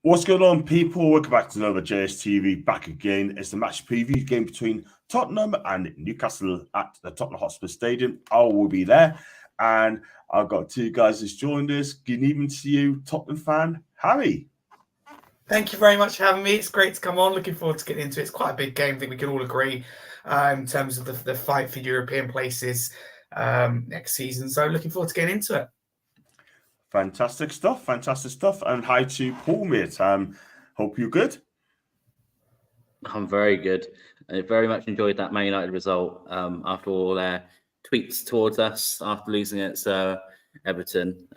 What's going on, people? Welcome back to another JSTV. Back again. It's the match preview game between Tottenham and Newcastle at the Tottenham Hotspur Stadium. I will be there, and I've got two guys who's joined us. Good evening to you, Tottenham fan, Harry. Thank you very much for having me. It's great to come on. Looking forward to getting into it. It's quite a big game. I think we can all agree in terms of the fight for European places next season. So looking forward to getting into it. Fantastic stuff. And hi to Paul, mate. Hope you're good. I'm very good. I very much enjoyed that Man United result after all their tweets towards us after losing it. So Everton,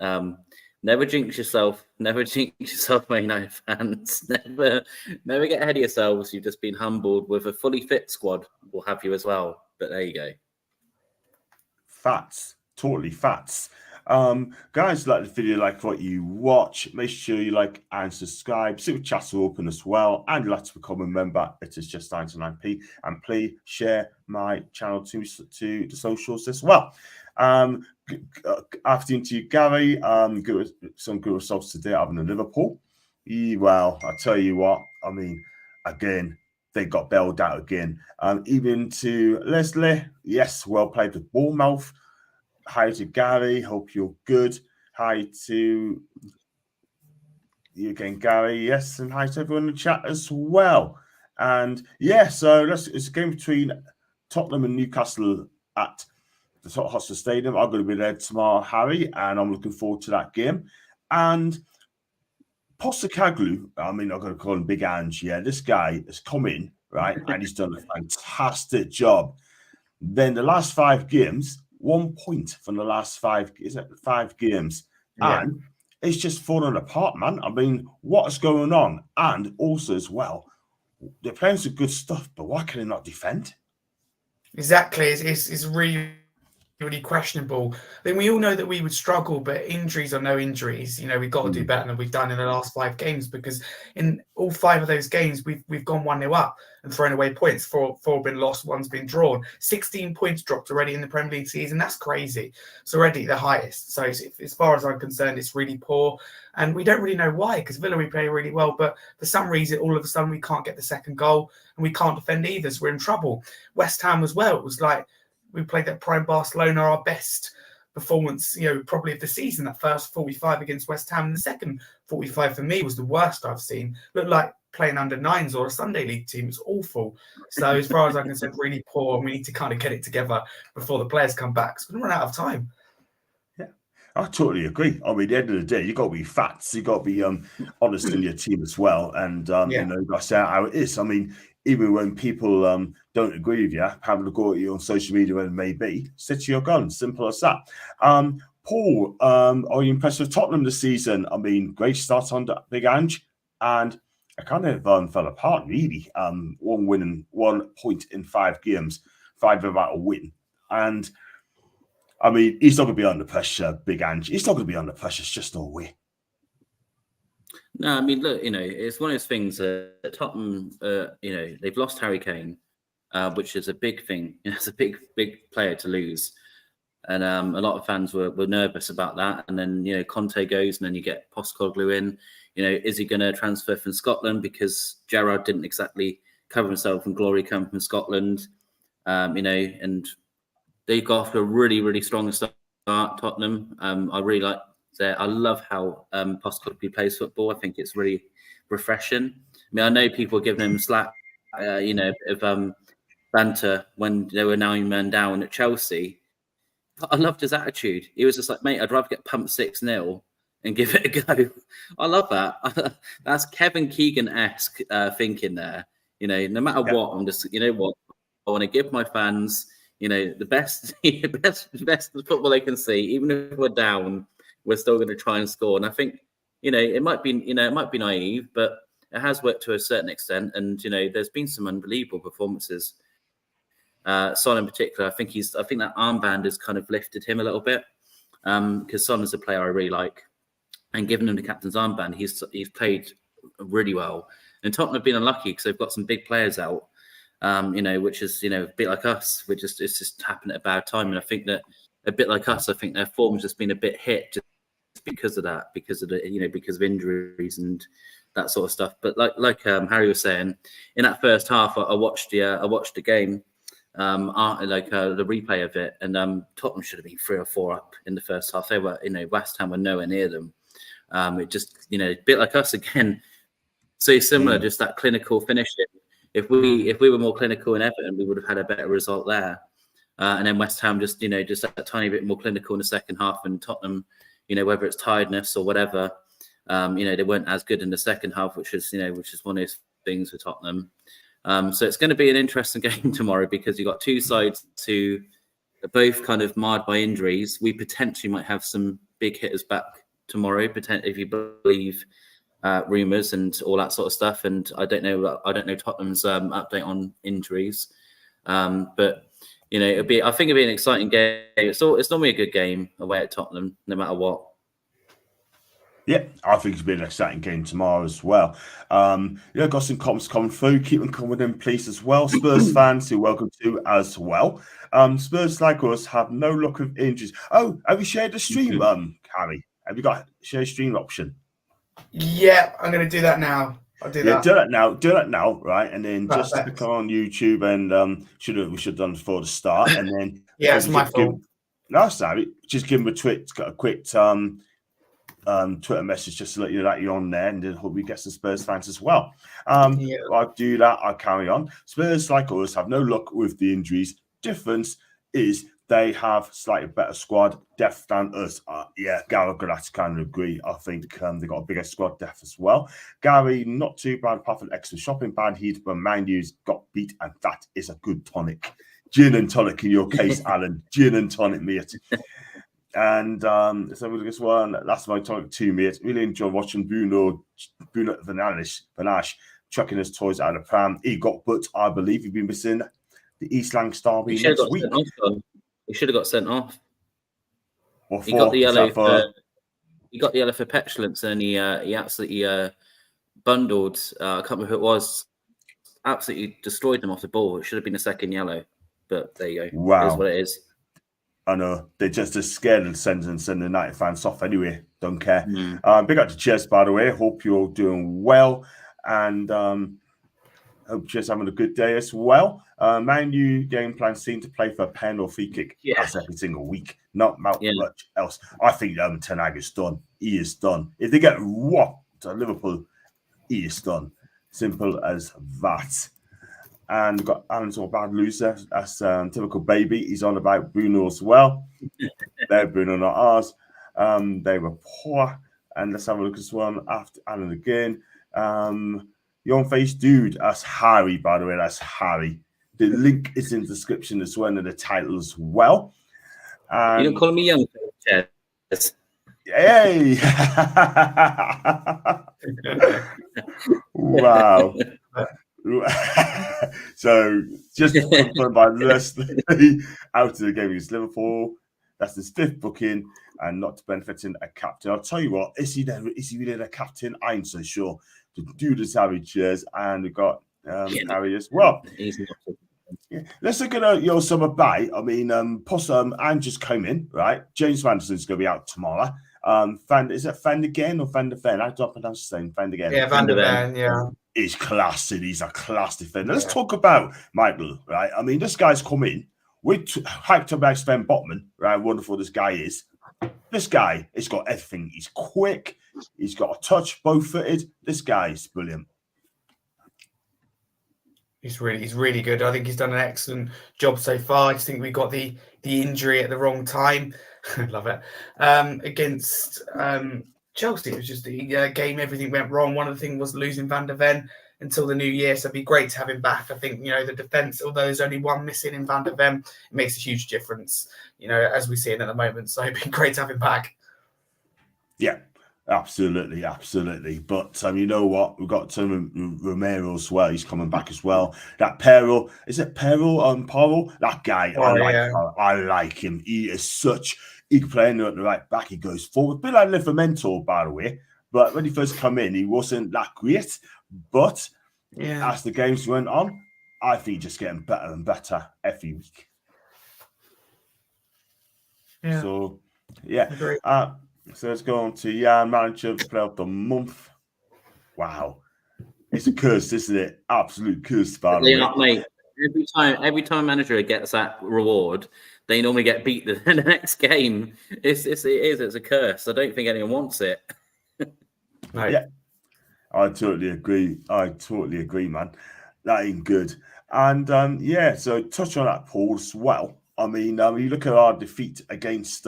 never jinx yourself. Never jinx yourself, Man United fans. Never get ahead of yourselves. You've just been humbled with a fully fit squad. We'll have you as well. But there you go. Facts. Totally facts. Guys, like the video, like what you watch, make sure you like and subscribe. Super chats are open as well, and you'll have to become a member. It is just 99p, and please share my channel to the socials as well. After into Gary, some good results today out in Liverpool. Well, I tell you what, I mean, again, they got bailed out again. Even to Leslie, yes, well played with Bournemouth. Hi to Gary, hope you're good. Hi to you again, Gary. Yes, and hi to everyone in the chat as well. And yeah, so it's a game between Tottenham and Newcastle at the Tottenham Hotspur Stadium. I'm going to be there tomorrow, Harry, and I'm looking forward to that game. And Postecoglou, I mean, I'm going to call him Big Ange. Yeah, this guy has come in, right, and he's done a fantastic job. Then the last 5 games, 1 point from the last 5 games, Yeah. and it's just falling apart, man. I mean, what is going on? And also as well, they're playing some good stuff, but why can they not defend? Exactly. It's really questionable. I mean, we all know that we would struggle, but injuries or no injuries, we've got to do better than we've done in the last 5 games, because in all 5 of those games, we've gone 1-0 up and thrown away points. 4 have been lost, 1's been drawn. 16 points dropped already in the Premier League season. That's crazy. It's already the highest. So as far as I'm concerned, it's really poor. And we don't really know why, because Villa, we play really well, but for some reason, all of a sudden, we can't get the second goal and we can't defend either. So we're in trouble. West Ham as well. It was like, we played that prime Barcelona, our best performance, probably of the season. That first 45 against West Ham, and the second 45 for me was the worst I've seen. Looked like playing under 9s or a Sunday League team. It's awful. So as far as I'm concerned, really poor. And we need to kind of get it together before the players come back. So we're going to run out of time. Yeah, I totally agree. I mean, at the end of the day, you got to be facts. You got to be honest in your team as well, and you got to say how it is. I mean, even when people don't agree with you, having a go at you on social media, when it may be, stick to your guns. Simple as that. Paul, are you impressed with Tottenham this season? I mean, great start under Big Ange, and I kind of fell apart, really. 1 win and 1 point in 5 games, 5 about a win. And, I mean, he's not going to be under pressure, Big Ange. He's not going to be under pressure. It's just no way. No, I mean, look, it's one of those things that Tottenham, they've lost Harry Kane, which is a big thing. It's a big player to lose. And a lot of fans were nervous about that. And then, Conte goes, and then you get Postecoglou in. Is he going to transfer from Scotland? Because Gerrard didn't exactly cover himself in glory coming from Scotland. And they got off to a really, really strong start, Tottenham. I really like I love how Postecoglou plays football. I think it's really refreshing. I mean, I know people are giving him slack, of banter when they were 9 men down at Chelsea. I loved his attitude. He was just like, mate, I'd rather get pumped 6-0 and give it a go. I love that. That's Kevin Keegan-esque thinking there. No matter what, I'm just, I want to give my fans, the best, best football they can see. Even if we're down, we're still going to try and score. And I think, it might be naive, but it has worked to a certain extent. And, there's been some unbelievable performances. Son in particular, I think that armband has kind of lifted him a little bit. Because Son is a player I really like. And given him the captain's armband, he's played really well. And Tottenham have been unlucky because they've got some big players out, which is, a bit like us. It's just happened at a bad time. And I think that a bit like us, I think their form's just been a bit hit just because of that, because of injuries and that sort of stuff. But like Harry was saying, in that first half, I watched the game, the replay of it, and Tottenham should have been 3 or 4 up in the first half. They were, West Ham were nowhere near them. It just, a bit like us again, so similar, just that clinical finishing. If we were more clinical in Everton, we would have had a better result there. And then West Ham just a tiny bit more clinical in the second half, and Tottenham, whether it's tiredness or whatever, they weren't as good in the second half, which is one of those things for Tottenham. So it's going to be an interesting game tomorrow, because you've got two sides who are both kind of marred by injuries. We potentially might have some big hitters back tomorrow, if you believe rumours and all that sort of stuff. And I don't know Tottenham's update on injuries, but I think it'll be an exciting game. It's normally a good game away at Tottenham, no matter what. Yeah, I think it's been an exciting game tomorrow as well. Got some comments coming through. Keep them coming in, please, as well. Spurs fans, who welcome to as well. Spurs, like us, have no luck with injuries. Oh, have you shared the stream, Harry? Have you got a share stream option? Yeah, I'm going to do that now. I'll do that. Yeah, do that now, right? And then just click on YouTube, and we should have done before the start. And then it's my fault. No, sorry. Just give him a quick Twitter message just to let you know that you're on there, and then hope we get some Spurs fans as well. I'll do that. I'll carry on. Spurs, like us, have no luck with the injuries. Difference is they have slightly better squad depth than us. Gary, I've got to kind of agree. I think they've got a bigger squad depth as well. Gary, not too bad apart from extra shopping bad heat, but Man U's got beat, and that is a good tonic. Gin and tonic in your case, Alan. Gin and tonic, mate. And so with this one, that's my tonic too, mate. Really enjoy watching Bruno Vanash chucking his toys out of the pram. He got but I believe he'd been missing the East Lang Derby next week. He should have got sent off. He got the yellow for petulance, and he absolutely bundled. I can't remember who it was. Absolutely destroyed them off the ball. It should have been a second yellow, but there you go. Wow, it is what it is. I know they're just as scared of sending the United fans off anyway. Don't care. Big up to Chess, by the way. Hope you're doing well, and hope Chess having a good day as well. Man U game plan seem to play for a pen or free kick. That's every single week. Not much else. I think Ten Hag is done. He is done. If they get whopped at Liverpool, he is done. Simple as that. And we've got Alan's all bad loser. That's typical baby. He's on about Bruno as well. They're Bruno, not ours. They were poor. And let's have a look at this one after Alan again. Young face dude. That's Harry, by the way. That's Harry. The link is in the description as well, and the title as well. You don't call me young face. Hey! Wow. So just confirmed by Leslie out of the game against Liverpool. That's his 5th booking, and not benefiting a captain. I'll tell you what, is he really the captain? I ain't so sure. The dude is Harry Cheers, and we've got Harry as well. Yeah. Let's look at summer buy. I mean, Possum and just came in, right? James Vanderson's going to be out tomorrow. Is it Van de Ven or Van de Ven? I don't pronounce the same. Van de Ven. Yeah, Van de Ven. Yeah. He's classy. He's a class defender. Let's talk about Michael, right? I mean, this guy's come in. We hyped about Sven Botman, right? Wonderful this guy is. This guy has got everything. He's quick. He's got a touch, bow-footed. This guy is brilliant. He's really good. I think he's done an excellent job so far. I just think we got the injury at the wrong time. Love it. Against Chelsea, it was just the game. Everything went wrong. One of the things was losing Van de Ven until the new year. So it'd be great to have him back. I think, the defence, although there's only one missing in Van de Ven, it makes a huge difference, as we see it at the moment. So it'd be great to have him back. Yeah. Absolutely. But you know what? We've got Romero as well. He's coming back as well. That Pero, is it Pero? Paro? That guy, I like him. He is he can play at the right back. He goes forward. A bit like Livramento, by the way. But when he first come in, he wasn't that great. But as the games went on, I think he's just getting better and better every week. Yeah. So, So let's go on to manager player of the month. Wow. It's a curse, isn't it? Absolute curse, by the way. Mate, every time a manager gets that reward, they normally get beat the next game. It's a curse. I don't think anyone wants it. No. Yeah, I totally agree. Man. That ain't good. And so touch on that, Paul, as well. I mean, you look at our defeat against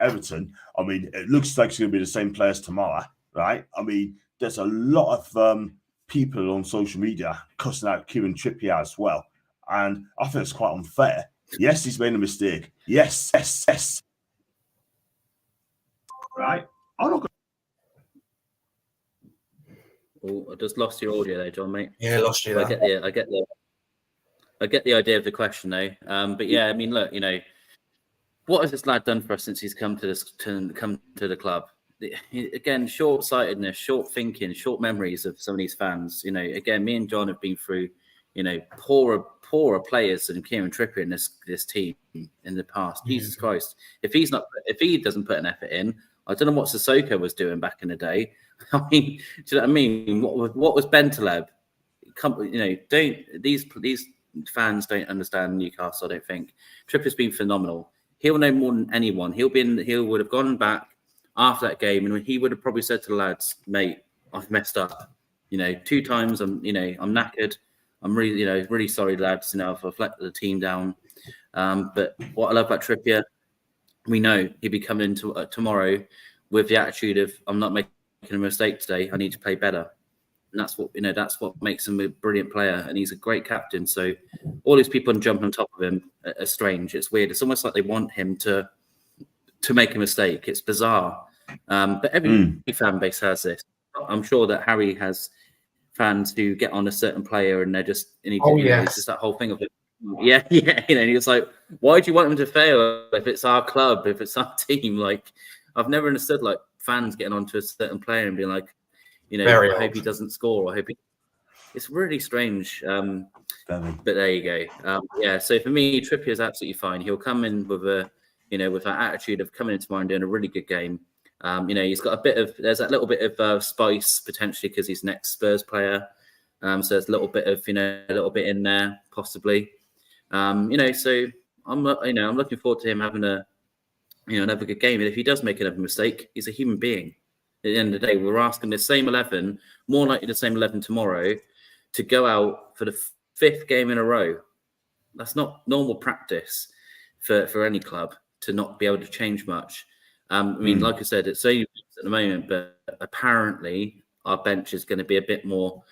Everton. I mean, it looks like it's going to be the same players tomorrow, right? I mean, there's a lot of people on social media cussing out Kieran Trippier as well. And I think it's quite unfair. Yes, he's made a mistake. Yes. Right? I'm not. Oh, I just lost your audio there, John, mate. Yeah, lost you there. I get the idea of the question, though. But yeah, I mean, look, what has this lad done for us since he's come to the club? Again, short-sightedness, short thinking, short memories of some of these fans. Again, me and John have been through, poorer players than Kieran Trippier in this team in the past. Mm-hmm. Jesus Christ! If he doesn't put an effort in, I don't know what Sissoko was doing back in the day. I mean, do you know what I mean? What was Bentaleb? These fans don't understand Newcastle. I don't think Trippier's been phenomenal. He'll know more than anyone. He would have gone back after that game, and he would have probably said to the lads, "Mate, I've messed up. 2 times. I'm knackered. I'm really sorry, lads. I've let the team down." But what I love about Trippier, we know he'll be coming into tomorrow with the attitude of, "I'm not making a mistake today. I need to play better." And that's what makes him a brilliant player, and he's a great captain. So all these people jumping on top of him are strange. It's weird. It's almost like they want him to make a mistake. It's bizarre. But every fan base has this. I'm sure that Harry has fans who get on a certain player and they're just, it's just that whole thing of it. Yeah. And he was like, "Why do you want him to fail if it's our club, if it's our team?" Like, I've never understood like fans getting onto a certain player and being like, I hope he doesn't score. I hope it's really strange. But there you go. So for me, Trippier is absolutely fine. He'll come in with with that attitude of coming in tomorrow and doing a really good game. He's got there's that little bit of spice potentially because he's an ex-Spurs player. So there's a little bit in there possibly. So I'm looking forward to him having another good game. And if he does make another mistake, he's a human being. At the end of the day, we're asking the same 11, more likely the same 11 tomorrow, to go out for the 5th game in a row. That's not normal practice for any club to not be able to change much. Like I said, it's only at the moment, but apparently our bench is going to be a bit more,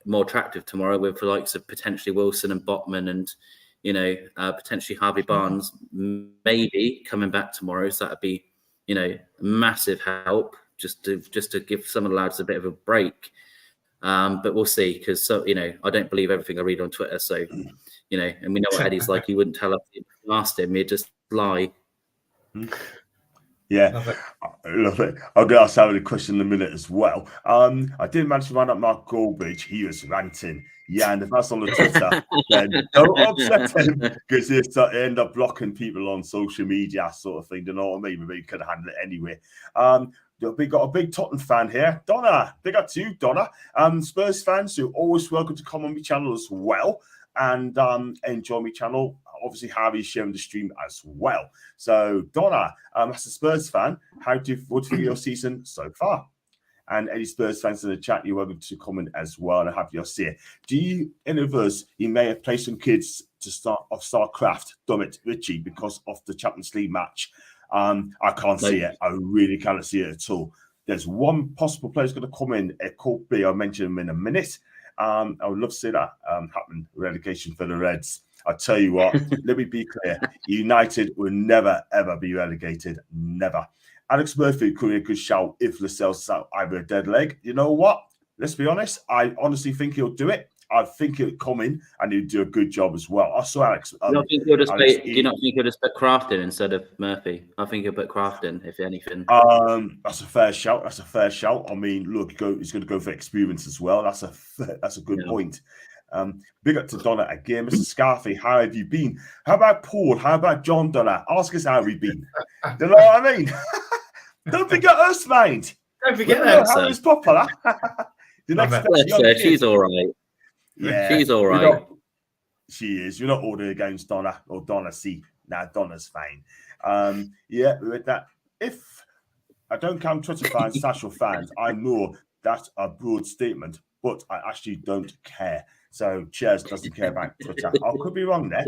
more attractive tomorrow with the likes of potentially Wilson and Botman and, potentially Harvey Barnes maybe coming back tomorrow. So that'd be, massive help just to give some of the lads a bit of a break. But we'll see because I don't believe everything I read on Twitter. So, and we know what Eddie's like. He wouldn't tell us if we asked him. He'd just lie. Yeah, love it. I'll get us having a question in a minute as well. I did manage to find out Mark Goldbridge. He was ranting. Yeah, and if that's on the Twitter, then don't upset him because he'll end up blocking people on social media, sort of thing. You know what I mean? Maybe he could handle it anyway. We got a big Tottenham fan here, Donna. Big up to you, Donna. Spurs fans who are always welcome to come on my channel as well and enjoy my channel. Obviously, Harvey's sharing the stream as well. So, Donna, as a Spurs fan, what for your season so far? And any Spurs fans in the chat, you're welcome to comment as well and have your say. Do you, in reverse, you may have played some kids to start off StarCraft, Dummit, Richie, because of the Champions League match? I can't see it. I really cannot see it at all. There's one possible player who's going to come in. It could be. I'll mention him in a minute. I would love to see that happen. Relegation for the Reds. I tell you what, let me be clear. United will never, ever be relegated. Never. Alex Murphy could be a good shout if Lascelles out either a dead leg. You know what? Let's be honest. I honestly think he'll do it. I think he'll come in and he'll do a good job as well. I saw Alex. Do you not think he'll just put Kraft in instead of Murphy? I think he'll put Kraft in, if anything. That's a fair shout. I mean, look, he's going to go for experience as well. That's a good point. Big up to Donna again. Mr. Scarfy, how have you been? How about Paul? How about John Donna? Ask us how we've been. Do you know what I mean? Don't forget us, mate. Don't forget us. How is popular? The next she's all right. Yeah, she's all right. She is. You're not ordering against Donna or Donna C. Now Donna's fine. Yeah, with that. If I don't count Twitter fans, Satchel fans, I know that's a broad statement, but I actually don't care. So Cheers doesn't care about Twitter. I could be wrong there.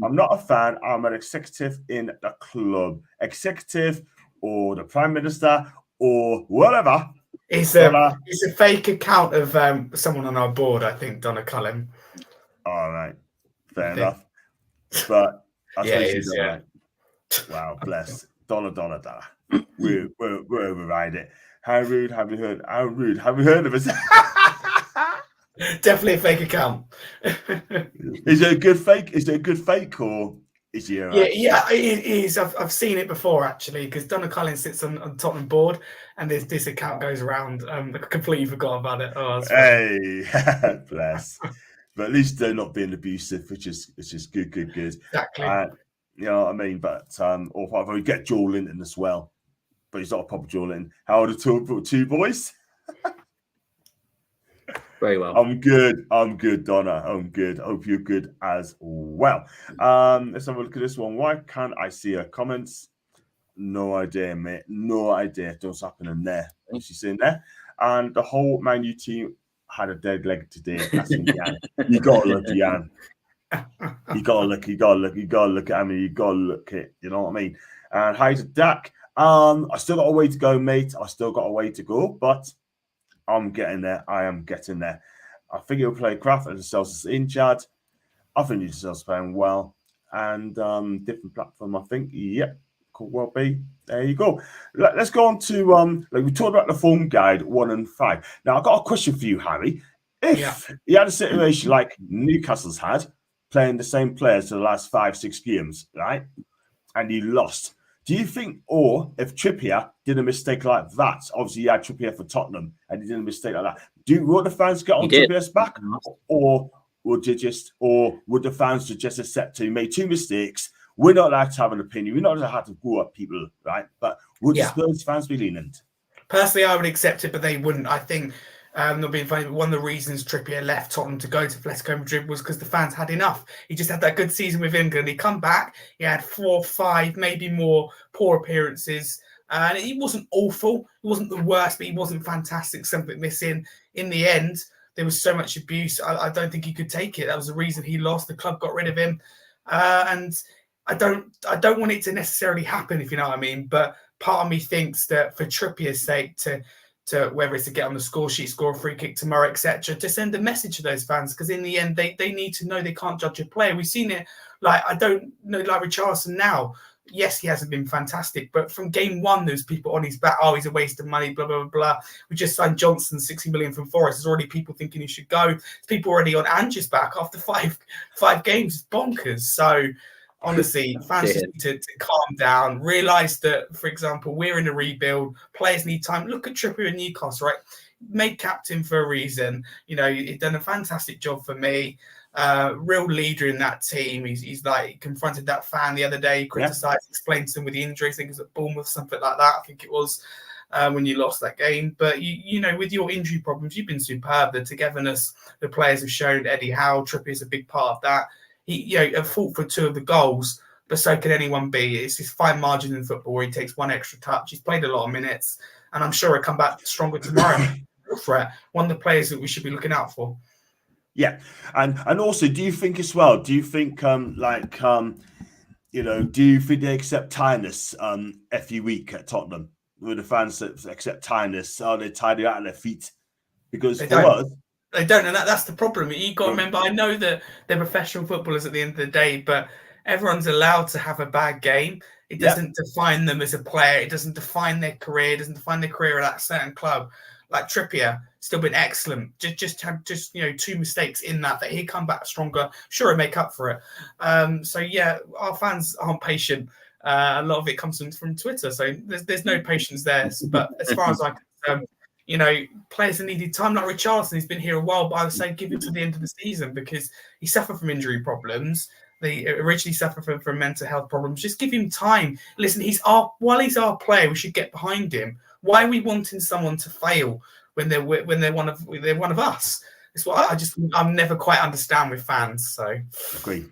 I'm not a fan. I'm an executive in the club. Executive or the Prime Minister or whatever. It's a fake account of someone on our board, I think, Donna Cullen. All right. Fair enough. But I suppose she's all right. Wow, bless. Donna. We'll override it. How rude have you heard? How rude have you heard of us? Definitely a fake account. Is it a good fake? Is it a good fake or is he right? Yeah, it is. I've seen it before actually, because Donna Cullen sits on Tottenham board, and this account goes around. I completely forgot about it. Oh, hey, bless. But at least they're not being abusive, which is good. Exactly. You know what I mean? But or we get Joel Linton as well, but he's not a proper Joel Linton. How are the two boys? Very well. I'm good, Donna. I'm good. I hope you're good as well. Let's have a look at this one. Why can't I see her comments? No idea, mate. No idea. What's happening there? What's she saying there? And the whole Man U team had a dead leg today. That's in Jan. You gotta look, Jan. You gotta look. You gotta look at. I mean, you gotta look at. You know what I mean? And hi to Dak. I still got a way to go, mate. I still got a way to go, but I'm getting there. I am getting there. I think he'll play Kraft and Celsius injured. I think Newcastle's playing well. And different platform, I think. Yep. Could well be. There you go. Let's go on to like we talked about the form guide 1 and 5. Now I've got a question for you, Harry. If you had a situation like Newcastle's had, playing the same players for the last 5-6 games, right? And you lost. Do you think, or if Trippier did a mistake like that, obviously you had Trippier for Tottenham and he did a mistake like that, would the fans get on Trippier's back? Or would the fans just accept he made 2 mistakes? We're not allowed to have an opinion. We're not allowed to go at people, right? But would the Spurs fans be lenient? Personally, I would accept it, but they wouldn't. I think, not being funny, but one of the reasons Trippier left Tottenham to go to Atletico Madrid was because the fans had enough. He just had that good season with England. He come back, he had 4, 5, maybe more poor appearances. And he wasn't awful. He wasn't the worst, but he wasn't fantastic. Something missing. In the end, there was so much abuse. I don't think he could take it. That was the reason he lost. The club got rid of him. And I don't want it to necessarily happen, if you know what I mean. But part of me thinks that for Trippier's sake, to whether it's to get on the score sheet, score a free kick tomorrow, etc., to send a message to those fans, because in the end they need to know they can't judge a player. We've seen it. Like, I don't know, like Richarlison now. Yes, he hasn't been fantastic, but from game 1, there's people on his back. Oh, he's a waste of money, blah, blah, blah. We just signed Johnson, 60 million from Forest. There's already people thinking he should go. There's people already on Ange's back after five games. It's bonkers. So, honestly, fans just need to calm down, realise that, for example, we're in a rebuild. Players need time. Look at Trippier in Newcastle, right? Made captain for a reason. You know, he's done a fantastic job for me. Real leader in that team. He's like, he confronted that fan the other day, criticised, explained to him with the injuries. I think it was at Bournemouth, something like that. I think it was when you lost that game. But you know, with your injury problems, you've been superb. The togetherness the players have shown. Eddie Howe, Trippier's a big part of that. He, at fault for 2 of the goals, but so can anyone be. It's this fine margin in football where he takes 1 extra touch. He's played a lot of minutes, and I'm sure he'll come back stronger tomorrow. One of the players that we should be looking out for. Yeah, and also, do you think as well? Do you think do you think they accept tiredness every week at Tottenham? With the fans that accept tiredness, are they tired out of their feet? Because they don't, and that's the problem. You've got to remember, I know that they're professional footballers at the end of the day, but everyone's allowed to have a bad game. It doesn't define them as a player. It doesn't define their career. It doesn't define their career at that certain club. Like Trippier, still been excellent. Just 2 mistakes in that he'll come back stronger. Sure, he'll make up for it. So yeah, our fans aren't patient. A lot of it comes from Twitter, so there's no patience there. But as far as I'm concerned, players that needed time, like Richarlison, he's been here a while, but I would say give him to the end of the season because he suffered from injury problems. They originally suffered from mental health problems. Just give him time. Listen, while he's our player, we should get behind him. Why are we wanting someone to fail? when they're one of us. It's what I'm never quite understand with fans. So agree,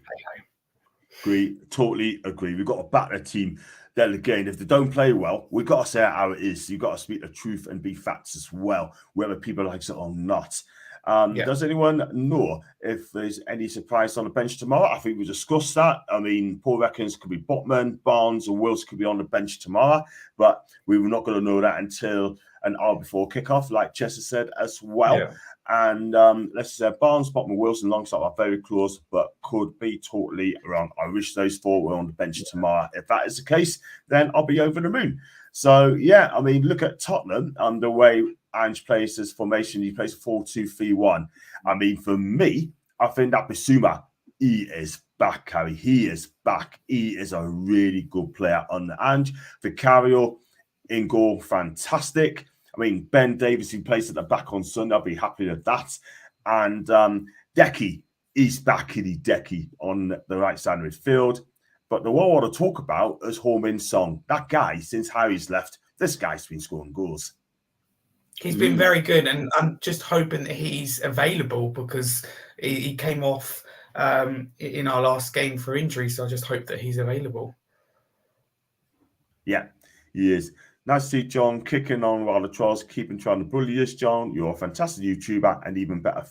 totally agree. We've got to back the team. Then again, if they don't play well, we've got to say it how it is. You've got to speak the truth and be facts as well, whether people like it or not. Does anyone know if there's any surprise on the bench tomorrow? I think we discussed that. I mean, Paul reckons could be Botman, Barnes, and Wills could be on the bench tomorrow, but we were not going to know that until an hour before kickoff, like Chester said as well. Yeah. And let's say Barnes, Botman, Wilson, Longstop are very close, but could be totally wrong. I wish those four were on the bench tomorrow. If that is the case, then I'll be over the moon. So, yeah, I mean, look at Tottenham and the way Ange plays his formation. He plays 4-2-3-1. I mean, for me, I think that Bissouma, he is back, Harry. He is back. He is a really good player under Ange. Vicario in goal, fantastic. I mean, Ben Davies, who plays at the back on Sunday, I'll be happy with that. And Decky, he's back in Decky on the right side of midfield. But the one I want to talk about is Ho-Min Song. That guy, since Harry's left, this guy's been scoring goals. He's been very good, and I'm just hoping that he's available because he came off in our last game for injury, so I just hope that he's available. Yeah, he is. Nice to see John kicking on while the trolls keeping trying to bully us, John. You're a fantastic YouTuber and even better.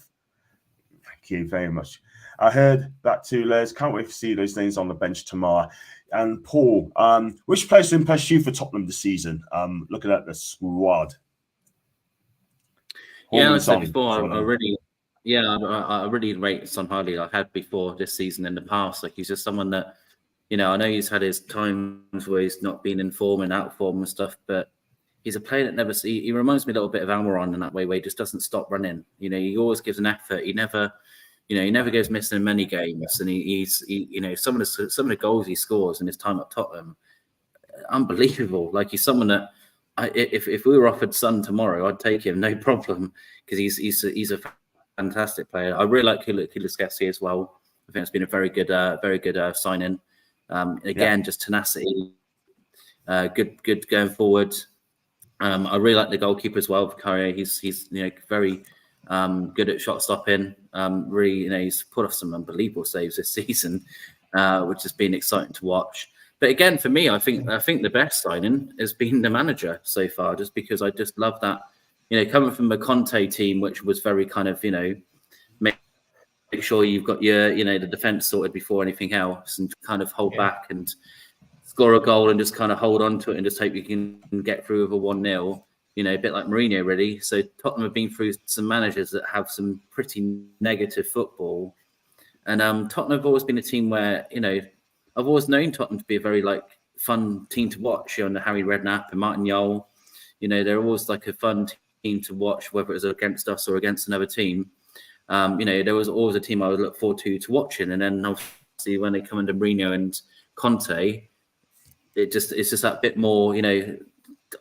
Thank you very much. I heard that too, Les. Can't wait to see those names on the bench tomorrow. And Paul, which players impressed you for Tottenham this season? Looking at the squad. Yeah, I said before, I really rate Son highly. I had before this season in the past. Like, he's just someone that, I know he's had his times where he's not been in form and out of form and stuff, but he's a player that he reminds me a little bit of Almiron in that way, where he just doesn't stop running. He always gives an effort. He never goes missing in many games. And he's some of the goals he scores in his time at Tottenham, unbelievable. Like, he's someone that, if we were offered Son tomorrow, I'd take him, no problem, because he's a fantastic player. I really like Kulusevski as well. I think it's been a very good signing. Just tenacity, good going forward. I really like the goalkeeper as well, Vicario. He's very good at shot stopping. Really, he's put off some unbelievable saves this season, which has been exciting to watch. But again, for me, I think the best signing has been the manager so far, just because I just love that. Coming from a Conte team, which was very kind of, make sure you've got your, the defence sorted before anything else, and kind of hold back and score a goal and just kind of hold on to it and just hope you can get through with a 1-0. A bit like Mourinho, really. So Tottenham have been through some managers that have some pretty negative football, and Tottenham have always been a team where I've always known Tottenham to be a very fun team to watch. Under Harry Redknapp and Martin Jol, they're always like a fun team to watch, whether it was against us or against another team. There was always a team I would look forward to watching, and then obviously when they come under Mourinho and Conte, it's just that bit more.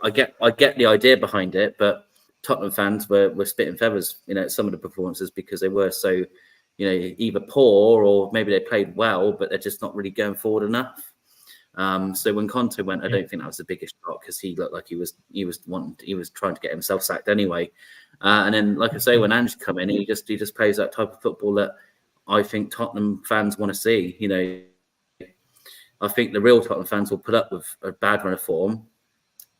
I get the idea behind it, but Tottenham fans were spitting feathers, at some of the performances because they were so, either poor or maybe they played well, but they're just not really going forward enough. So when Conte went, I don't think that was the biggest shock, because he looked like he was trying to get himself sacked anyway. And then, like I say, when Ange come in, he just plays that type of football that I think Tottenham fans want to see. I think the real Tottenham fans will put up with a bad run of form.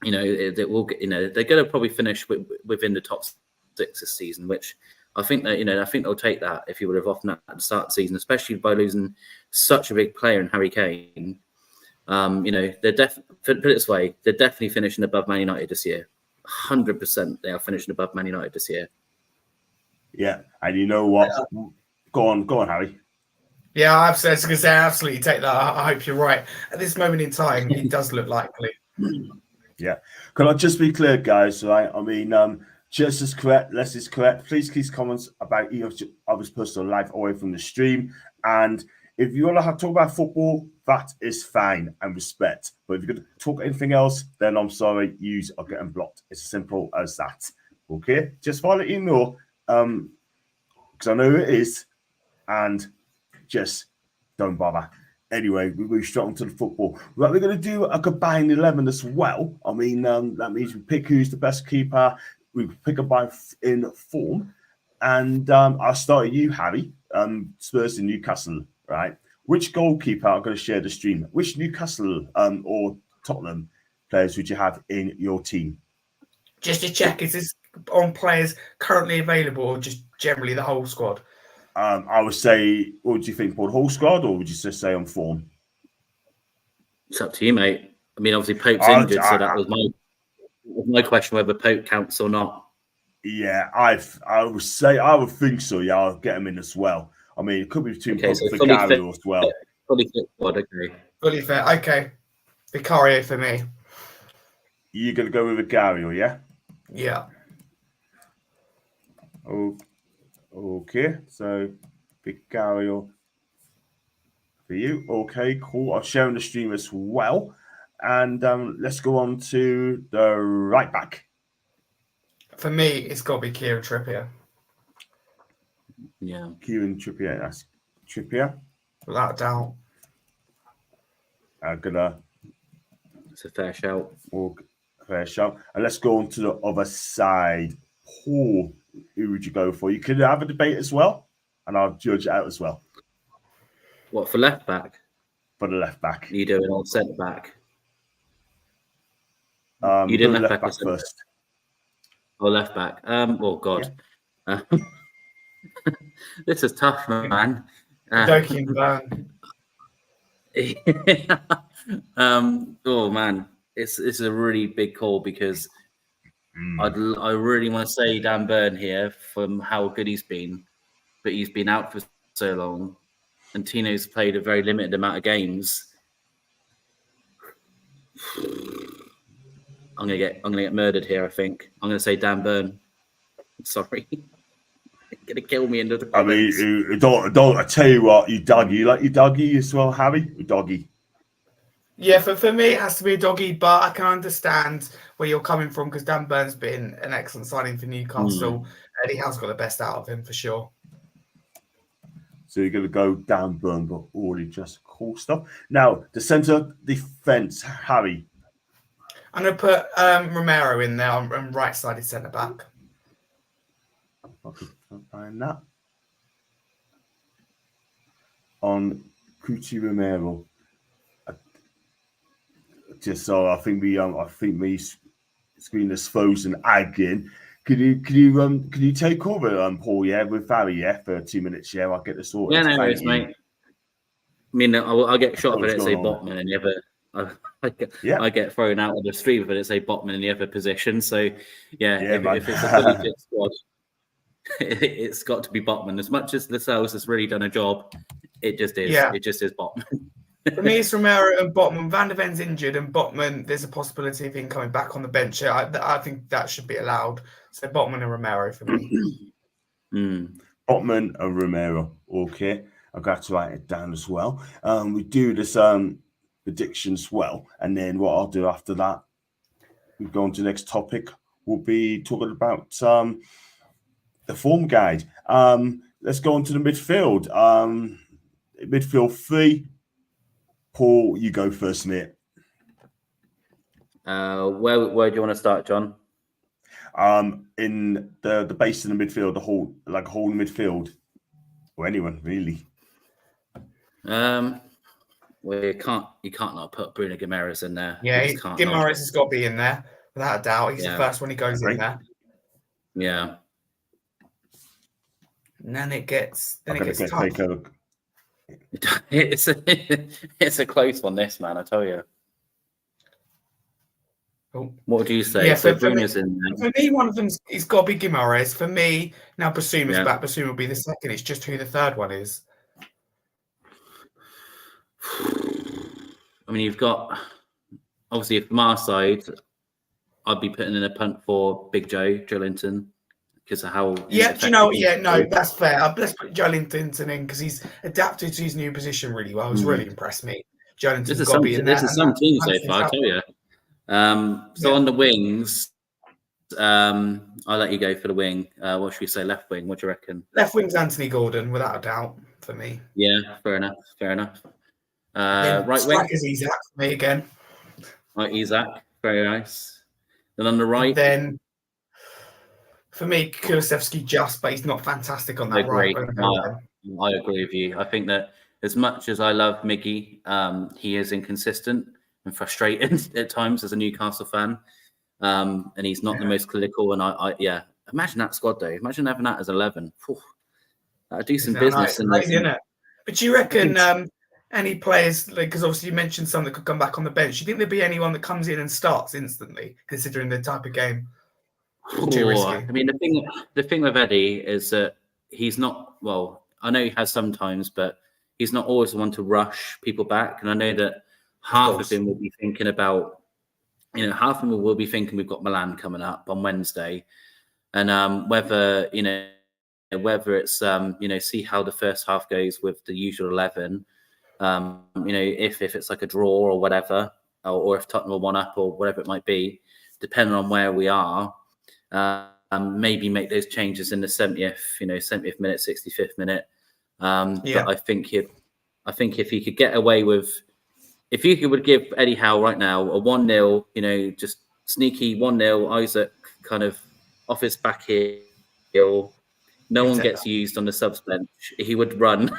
They will get, they're going to probably finish within the top 6 this season, which I think that, I think they'll take that if you would have often at the start of the season, especially by losing such a big player in Harry Kane. They're put it this way, they're definitely finishing above Man United this year. 100% they are finishing above Man United this year. Yeah, and you know what? Go on, Harry. Yeah, I was going to say, absolutely take that. I hope you're right. At this moment in time, it does look likely. Yeah. Can I just be clear, guys? Right? I mean, just as correct, less is correct. Please keep comments about others' personal life away from the stream. And if you want to talk about football, that is fine and respect. But if you're going to talk anything else, then I'm sorry, you are getting blocked. It's as simple as that. Okay? Just want to let you know, because I know it is, and just don't bother. Anyway, we move straight on to the football. Right, we're going to do a combined 11 as well. I mean, that means we pick who's the best keeper, we pick up in form, and I'll start with you, Harry. Spurs in Newcastle, right? Which goalkeeper are going to share the stream? Which Newcastle or Tottenham players would you have in your team? Just to check, is this on players currently available or just generally the whole squad? I would say, what would you think, Paul? Whole squad, or would you just say on form? It's up to you, mate. I mean, obviously Pope's injured, so that was my question whether Pope counts or not. Yeah, I would say I would think so. Yeah, I'll get him in as well. I mean, it could be between Pope and Vicario as well. Fully fit squad, okay. Fully fit, okay. Vicario for me. You're gonna go with Vicario, yeah? Yeah. Oh, okay. So Vicario for you. Okay, cool. I'll share on the stream as well. And let's go on to the right back. For me, it's got to be Kieran Trippier. Yeah. Kieran Trippier. That's Trippier. Without a doubt. It's a fair shout. Fair shout. And let's go on to the other side. Paul, who would you go for? You could have a debate as well, and I'll judge it out as well. What, for left back? For the left back. You doing on centre back? You do left back first. Oh, left back. Oh God. Yeah. This is tough, man. Joking, man. Oh man, it's a really big call because I really want to say Dan Burn here from how good he's been, but he's been out for so long, and Tino's played a very limited amount of games. I'm gonna get murdered here. I think I'm gonna say Dan Burn. Sorry, you're gonna kill me into the comments. I mean, don't I tell you what, you like your doggy as well, Harry? Doggy. Yeah, for me it has to be a doggy, but I can understand where you're coming from because Dan Burn's been an excellent signing for Newcastle, and he has got the best out of him for sure. So you're gonna go Dan Burn, but already just cool stuff. Now the centre defence, Harry. I'm going to put Romero in there on right-sided centre-back. I can find that. On Cuti Romero. Just so I think me screen is frozen again. Could you take over, Paul? Yeah, with Harry. Yeah, for 2 minutes. Yeah, I'll get this sorted. Yeah, no worries, mate. I mean, I'll get shot if I don't say Botman and the other. I get thrown out of the stream if I don't say Botman in the other position. So yeah, if it's a fully fit squad, it's got to be Botman. As much as Lascelles has really done a job, it just is. Yeah. It just is Botman. For me, it's Romero and Botman. Van der Ven's injured, and Botman, there's a possibility of him coming back on the bench. I think that should be allowed. So Botman and Romero for me. Botman and Romero. Okay, I've got to write it down as well. We do this prediction as well, and then what I'll do after that, we go on to the next topic. We'll be talking about the form guide. Let's go on to the midfield. Midfield 3. Paul, you go first, mate. Where do you want to start, John? In the base in the midfield, the whole midfield, or anyone really. Well, you can't not put Bruno Guimaraes in there. Yeah, Guimaraes has got to be in there without a doubt. He's the first one he goes in there. Yeah. And then it gets tough. It's a close one, this, man. I tell you. Oh. What would you say? Yeah, so Bruno's in there. For me, one of them's it's got to be Guimaraes. For me, now Basuma's back. Basuma will be the second. It's just who the third one is. I mean, you've got obviously from our side, I'd be putting in a punt for Big Joe Linton, because of how. Yeah, do you know? Yeah, no, that's fair. Let's put Joe Linton in because he's adapted to his new position really well. He's really impressed me. Joe Linton's got to be in there. This is some team so far, I tell you. So on the wings, I'll let you go for the wing. What should we say? Left wing. What do you reckon? Left wing's Anthony Gordon, without a doubt, for me. Yeah, fair enough. Right wing is Isak for me again. Right, Isak, very nice. Then on the right, then For me, Kulusevski but he's not fantastic on I that right. agree. I agree with you. I think that as much as I love Miggy, he is inconsistent and frustrated at times as a Newcastle fan. And he's not the most clinical. And I imagine that squad though. Imagine having that as 11. That'd do some business. Crazy, isn't it? But do you reckon any players, because obviously you mentioned some that could come back on the bench, do you think there'd be anyone that comes in and starts instantly, considering the type of game? Too risky. I mean, the thing with Eddie is that he's not, well, I know he has sometimes, but he's not always the one to rush people back. And I know that half of him will be thinking about, half of them will be thinking we've got Milan coming up on Wednesday. And whether it's, see how the first half goes with the usual 11, if it's like a draw or whatever, or if Tottenham are 1-up or whatever it might be, depending on where we are, maybe make those changes in the 70th minute, 65th minute. But I think if he could get away with, if you would give Eddie Howe right now a 1-0, just sneaky 1-0, Isaac kind of off his back heel, no one gets used on the subs bench, he would run.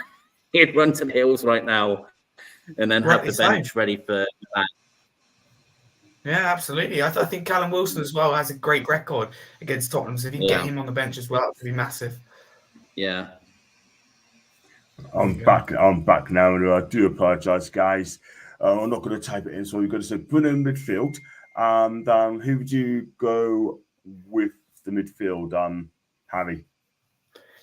He'd run to the hills right now and then have the bench ready for that. Yeah, absolutely. I think Callum Wilson as well has a great record against Tottenham. So if you get him on the bench as well, it would be massive. Yeah. I'm back now. And I do apologise, guys. I'm not going to type it in, so we've got to say Bruno midfield. And who would you go with the midfield, Harry?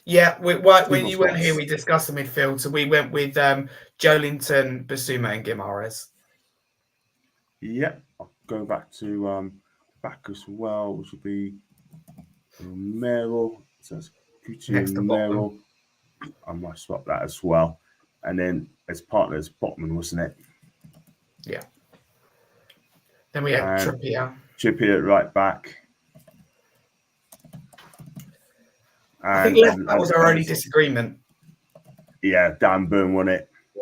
Yeah, when you went here, we discussed the midfield. So we went with Joelinton, Basuma, and Guimaraes. Yeah, I'll go back to back as well, which would be Romero. So that's Romero. I might swap that as well. And then as partners, Botman, wasn't it? Yeah. Then we had Trippier right back. I think that was our only disagreement. Yeah, Dan Burn won it. Yeah.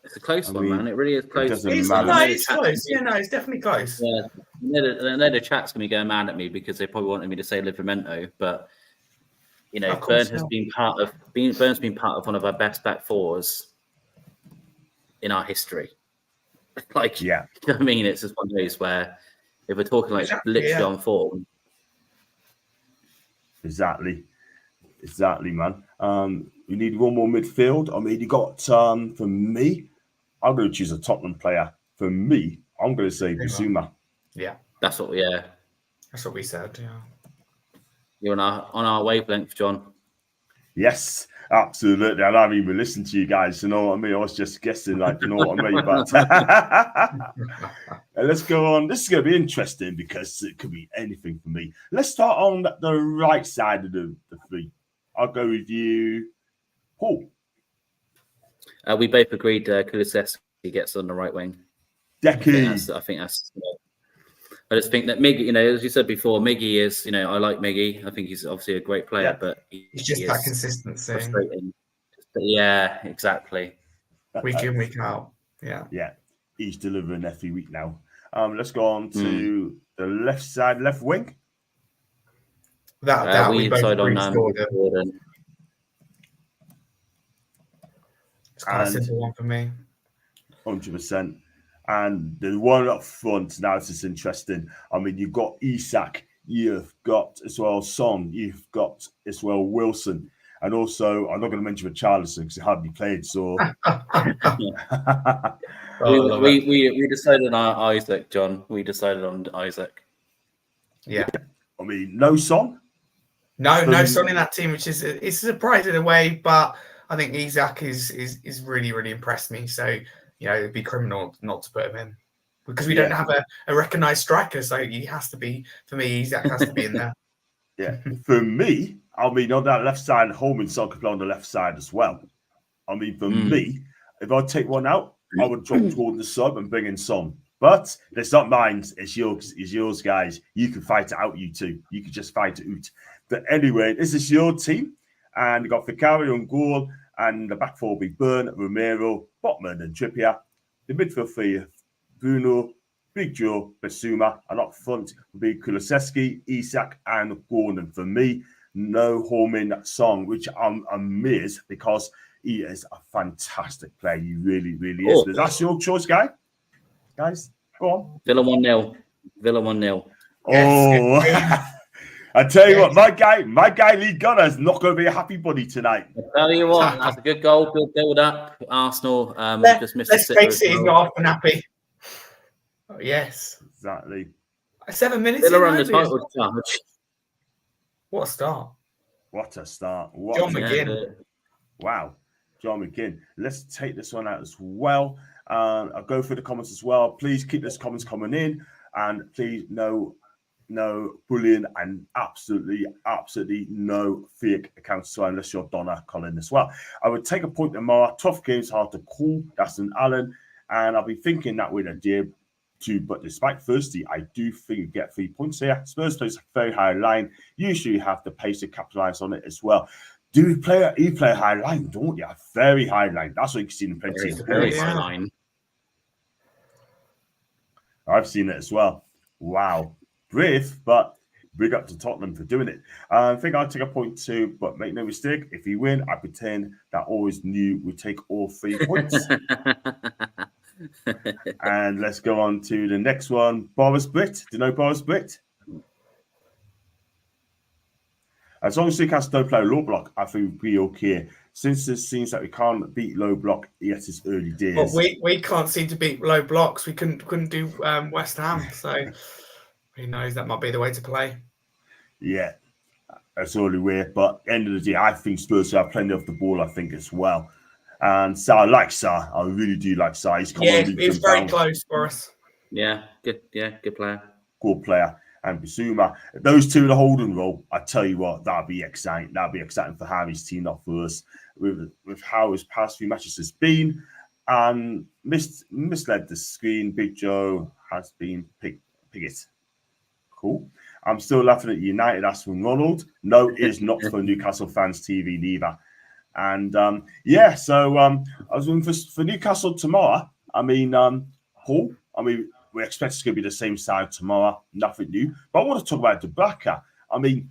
It's a close one, man. It really is close. It's close. Yeah, no, it's definitely close. Yeah. I know the chat's going to be going mad at me because they probably wanted me to say Livramento, but Burn's been part of one of our best back fours in our history. You know what I mean? It's just one of those where if we're talking literally on form. Exactly, man. You need one more midfield. I mean, you got for me, I'm going to choose a Tottenham player. For me, I'm going to say Basuma. Yeah, that's what we said. Yeah, you're on our wavelength, John. Yes, absolutely. I haven't even listened to you guys. You know what I mean? I was just guessing, you know what I mean. But let's go on. This is going to be interesting because it could be anything for me. Let's start on the right side of the three. I'll go with you, Paul. We both agreed Kulusevski gets on the right wing. Decky. I think that's. I just think that Miggy, as you said before, Miggy is, I like Miggy. I think he's obviously a great player, but he's just that consistency. Frustrating. Yeah, exactly. Week in, week out. Yeah. He's delivering every week now. Let's go on to the left side, left wing. That we both on Gordon. It's quite a simple one for me. 100%. And the one up front, now this is interesting. I mean, you've got Isak, you've got as well Son, you've got as well Wilson. And also, I'm not going to mention Richarlison because he hardly played. So we decided on Isaac, John. We decided on Isaac. Yeah. I mean, no Son? No Son in that team, which is it's a surprise in a way, but I think Isak is really, really impressed me. So, it'd be criminal not to put him in because we don't have a recognised striker. So he has to be, for me, Isak has to be in there. Yeah. For me, I mean, on that left side, Holman and Son could play on the left side as well. I mean, for me, if I take one out, I would drop toward the sub and bring in Son. But it's not mine. It's yours, guys. You can fight it out, you two. You can just fight it out. But anyway, this is your team. And you got Vicario on goal. And the back four will be Burn, Romero, Botman, and Trippier. The midfield three, Bruno, Big Joe, Basuma, and up front will be Kulusevski, Isak, and Gordon. For me, no Holman Song, which I'm amazed because he is a fantastic player. He really, really is. But that's your choice, guys. Go on. Villa 1-0. Villa 1-0. Oh, I tell you what, my guy Lee Gunner is not going to be a happy buddy tonight. I tell you what, that's a good goal. Good build up. Arsenal just missed Let's face it, he's not often happy. Oh, yes. Exactly. 7 minutes. Villa on the title charge. What a start. What a start. John McGinn. Wow. John McGinn. Let's take this one out as well. I'll go through the comments as well. Please keep those comments coming in. And please, no bullying and absolutely no fake accounts. So unless you're Donna Colin as well. I would take a point tomorrow. Tough games, hard to call. That's an Allen. And I'll be thinking that with a dear too. But despite thirsty, I do think you get 3 points here. Spurs plays a very high line. Usually you have the pace to capitalize on it as well. You play a high line, don't you? A very high line. That's what you can see in plenty of very high line. I've seen it as well. Wow. Brave, but big up to Tottenham for doing it. I think I'll take a point too, but make no mistake, if you win, I pretend that I always knew we'd take all 3 points. And let's go on to the next one. Boris Britt. Do you know Boris Britt? As long as Newcastle don't play low block, I think we'll be okay. Since it seems that we can't beat low block, yes, it's early days. Well, we can't seem to beat low blocks. We couldn't do West Ham, so who knows? That might be the way to play. Yeah, that's the only way. But at the end of the day, I think Spurs have plenty of the ball, I think, as well. And so I like Sa. I really do like Sa. He's he's very close for us. Yeah, good player. Good player. And Basuma, those two in the holding role, I tell you what, that'd be exciting. That'd be exciting for Harry's team, not for us. With how his past few matches has been, and misled the screen. Big Joe has been Piggott. Cool. I'm still laughing at United. That's from Ronald. No, it is not for Newcastle fans TV neither. And so I was looking for Newcastle tomorrow. I mean, Paul. I mean, we expect it's going to be the same side tomorrow. Nothing new. But I want to talk about Dubravka. I mean,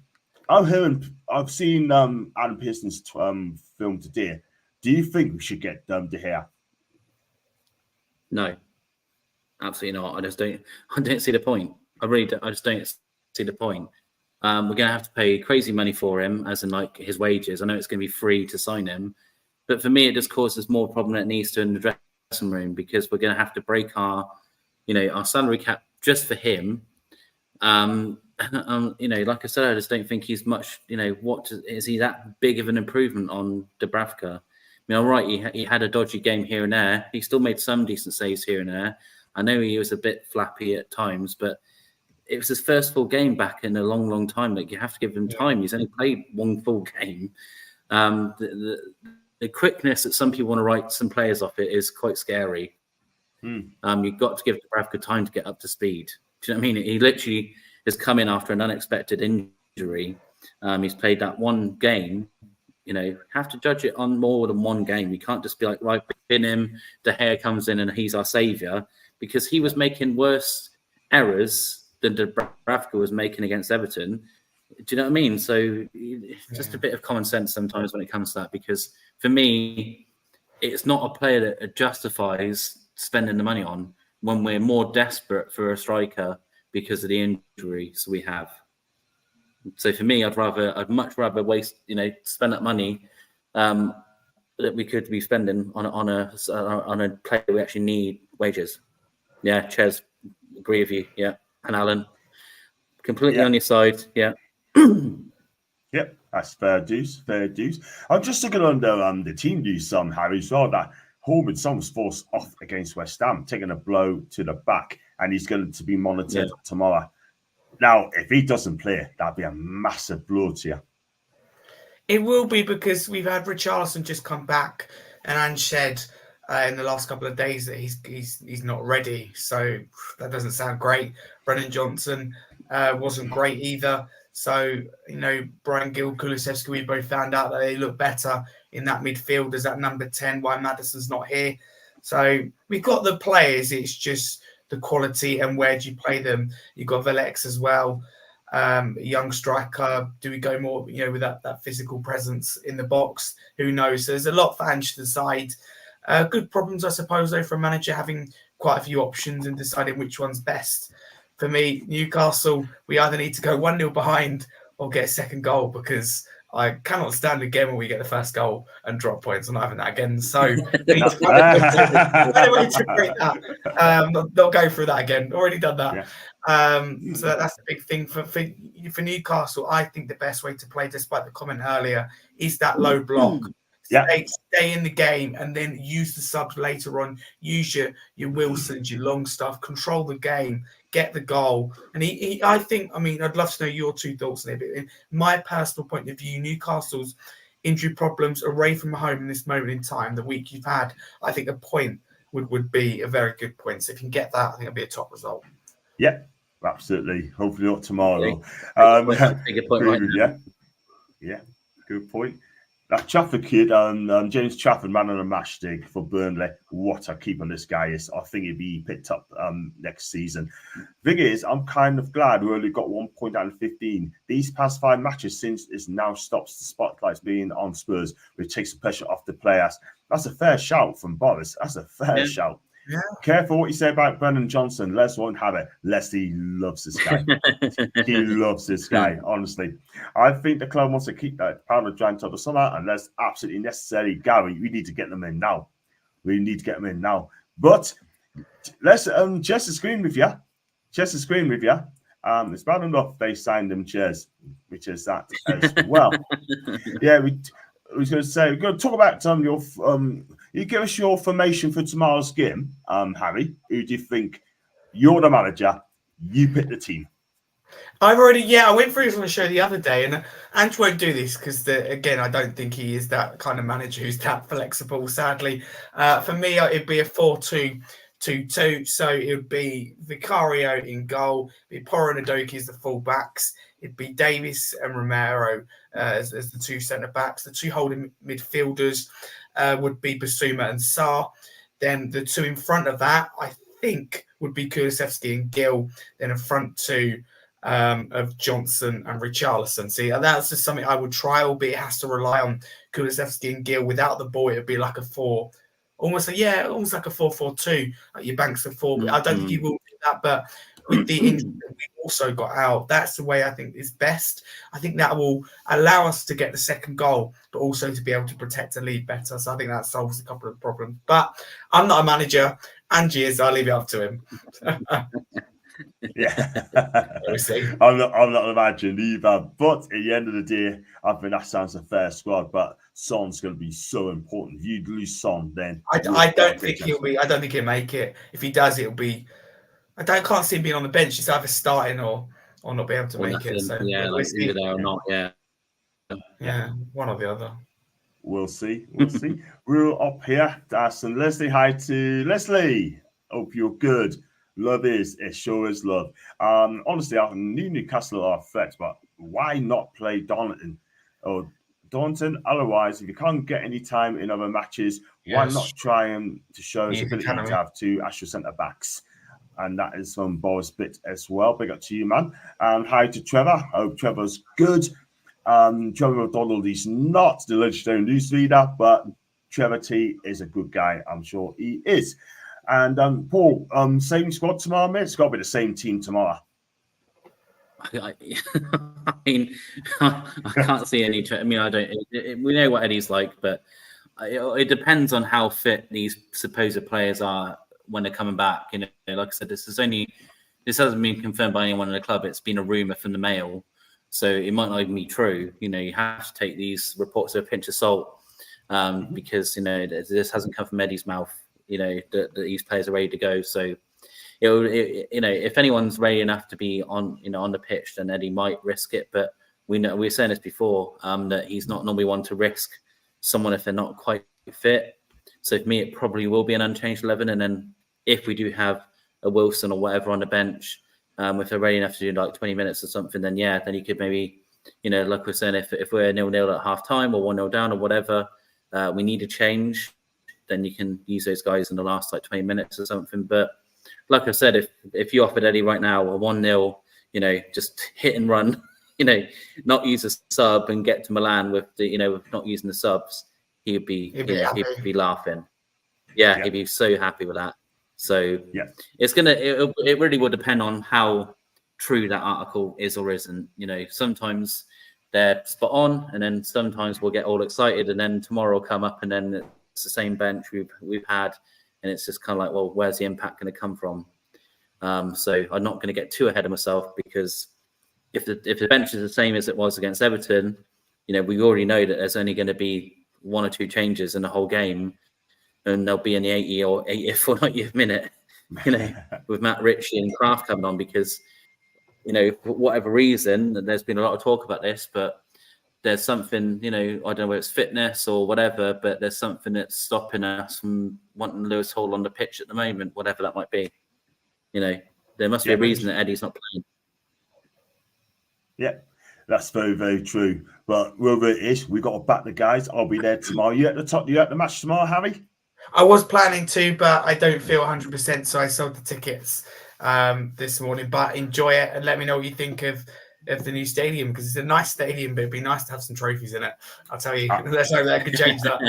I've seen Adam Pearson's film today. Do you think we should get De Gea? No, absolutely not. I don't see the point. I just don't see the point. We're going to have to pay crazy money for him, as in like his wages. I know it's going to be free to sign him, but for me, it just causes more problem than it needs to in the dressing room, because we're going to have to break our salary cap just for him. Like I said, I just don't think he's much. Is he that big of an improvement on Dubravka? I mean, all right, he had a dodgy game here and there. He still made some decent saves here and there. I know he was a bit flappy at times, but it was his first full game back in a long, long time. Like, you have to give him time. He's only played one full game. The quickness that some people want to write some players off it is quite scary. You've got to give Dubravka time to get up to speed. Do you know what I mean? He literally has come in after an unexpected injury. He's played that one game. Have to judge it on more than one game. You can't just be like, right, pin him, De Gea comes in and he's our saviour, because he was making worse errors than Dubravka was making against Everton. Do you know what I mean? So just a bit of common sense sometimes when it comes to that, because for me, it's not a player that justifies spending the money on when we're more desperate for a striker because of the injuries we have. So for me, I'd much rather spend that money that we could be spending on a player we actually need wages. Yeah, Ches, agree with you. Yeah, and Alan, completely on your side. Yeah. Yep, that's fair dues. I'm just looking under the team news, Harry, as well, that Holman Son was forced off against West Ham, taking a blow to the back, and he's going to be monitored tomorrow. Now, if he doesn't play, that'd be a massive blow to you. It will be, because we've had Richarlison just come back, and Ange said in the last couple of days that he's not ready. So that doesn't sound great. Brennan Johnson wasn't great either. So, Brian Gill, Kulusevski, we both found out that they look better in that midfield as that number 10, why Maddison's not here. So we've got the players. It's just the quality and where do you play them? You've got Velex as well, young striker. Do we go more, with that physical presence in the box? Who knows? So there's a lot for Ange to decide. Good problems, I suppose, though, for a manager having quite a few options and deciding which one's best. For me, Newcastle, we either need to go 1-0 behind or get a second goal, because I cannot stand again when we get the first goal and drop points. I'm not having that again. So we need to find a way to break that. Not go through that again. Already done that. Yeah. So that's the big thing for Newcastle. I think the best way to play, despite the comment earlier, is that low block. Stay in the game and then use the subs later on. Use your Wilsons, your long stuff. Control the game. Get the goal. And I think, I'd love to know your two thoughts on it. But in my personal point of view, Newcastle's injury problems away from home in this moment in time, the week you've had, I think a point would be a very good point. So if you can get that, I think it'll be a top result. Yeah, absolutely. Hopefully not tomorrow. Take a point right now. Yeah, good point. That Trafford kid, James Trafford, man on a match dig for Burnley. What a keep on this guy is. I think he'll be picked up next season. Thing is, I'm kind of glad we only got 1 point out of 15. These past 5 matches, since it now stops the spotlights being on Spurs, which takes the pressure off the players. That's a fair shout from Boris. That's a fair shout. Yeah. Careful what you say about Brennan Johnson. Les won't have it. Leslie loves this guy. He loves this guy, honestly. I think the club wants to keep that pound of giant till the summer, and that's absolutely necessary. Gary, we need to get them in now. But let's just screen with you. It's bad enough they signed them chairs, which is that as well. Yeah, I was going to say, we're going to talk about your. You give us your formation for tomorrow's game, Harry. Who do you think? You're the manager. You pick the team. I've already, I went through this on the show the other day, and Ange won't do this because, again, I don't think he is that kind of manager who's that flexible, sadly. For me, it'd be a 4-2-2-2. So it would be Vicario in goal, it'd be Porro and Udogie as the full-backs, it'd be Davis and Romero as the two centre-backs. The two holding midfielders would be Basuma and Sarr. Then the two in front of that, I think, would be Kulusevski and Gill. Then in front two of Johnson and Richarlison. See, that's just something I would try, albeit it has to rely on Kulusevski and Gill. Without the ball, it would be like a 4, almost like a 4-4-2. Like your banks of 4. I don't think he will do that, but with the injury that we've also got out, that's the way I think is best. I think that will allow us to get the second goal, but also to be able to protect the lead better. So I think that solves a couple of problems. But I'm not a manager. Angie is. I'll leave it up to him. Yeah, I'm not imagining either. But at the end of the day, I think that sounds a fair squad. But Son's going to be so important. If you lose Son, then I don't think he'll be. I don't think he'll make it. If he does, it'll be. Can't see him being on the bench. He's either starting or not be able to make it. So either there or not. Yeah, one or the other. We'll see. We're up here. And Leslie, hi to Leslie. Hope you're good. Love is, it sure is love. Honestly, I knew Newcastle are threats, but why not play Donington? Otherwise, if you can't get any time in other matches, why not try to show his ability to have 2 actual centre backs? And that is from Boris Bit as well. Big up to you, man. And hi to Trevor. I hope Trevor's good. Trevor McDonald is not the legendary news leader, but Trevor T is a good guy. I'm sure he is. And Paul, same squad tomorrow, mate? It's got to be the same team tomorrow. I can't see any. I don't. We know what Eddie's like, but it depends on how fit these supposed players are when they're coming back. Like I said, this hasn't been confirmed by anyone in the club. It's been a rumor from the Mail, so it might not even be true. You have to take these reports with a pinch of salt, because this hasn't come from Eddie's mouth. That these players are ready to go. So, if anyone's ready enough to be on the pitch, then Eddie might risk it. But we were saying this before, that he's not normally one to risk someone if they're not quite fit. So for me, it probably will be an unchanged 11. And then if we do have a Wilson or whatever on the bench, if they're ready enough to do like 20 minutes or something, then you could maybe, like we're saying, if we're 0-0 at half time or 1-0 down or whatever, we need a change. Then you can use those guys in the last 20 minutes or something. But like I said, if you offered Eddie right now a 1-0, you know, just hit and run, you know, not use a sub and get to Milan with the, you know, with not using the subs, he'd be laughing. Yeah, he'd be so happy with that. So it really will depend on how true that article is or isn't. You know, sometimes they're spot on, and then sometimes we'll get all excited, and then tomorrow will come up, and then it's the same bench we've had, and it's just kind of like, well, where's the impact going to come from? So I'm not going to get too ahead of myself, because if the bench is the same as it was against Everton, you know, we already know that there's only going to be 1 or 2 changes in the whole game, and they'll be in the 80th or 90th minute, you know, with Matt Ritchie and Kraft coming on, because, you know, for whatever reason, there's been a lot of talk about this, but there's something, you know, I don't know whether it's fitness or whatever, but there's something that's stopping us from wanting Lewis Hall on the pitch at the moment, whatever that might be. You know, there must be a reason that Eddie's not playing. Yeah, that's very, very true. But wherever it is, we've got to back the guys. I'll be there tomorrow. You at the top? You at the match tomorrow, Harry? I was planning to, but I don't feel 100%, so I sold the tickets this morning. But enjoy it and let me know what you think of the new stadium, because it's a nice stadium, but it'd be nice to have some trophies in it. I'll tell you. Let's hope that could change that.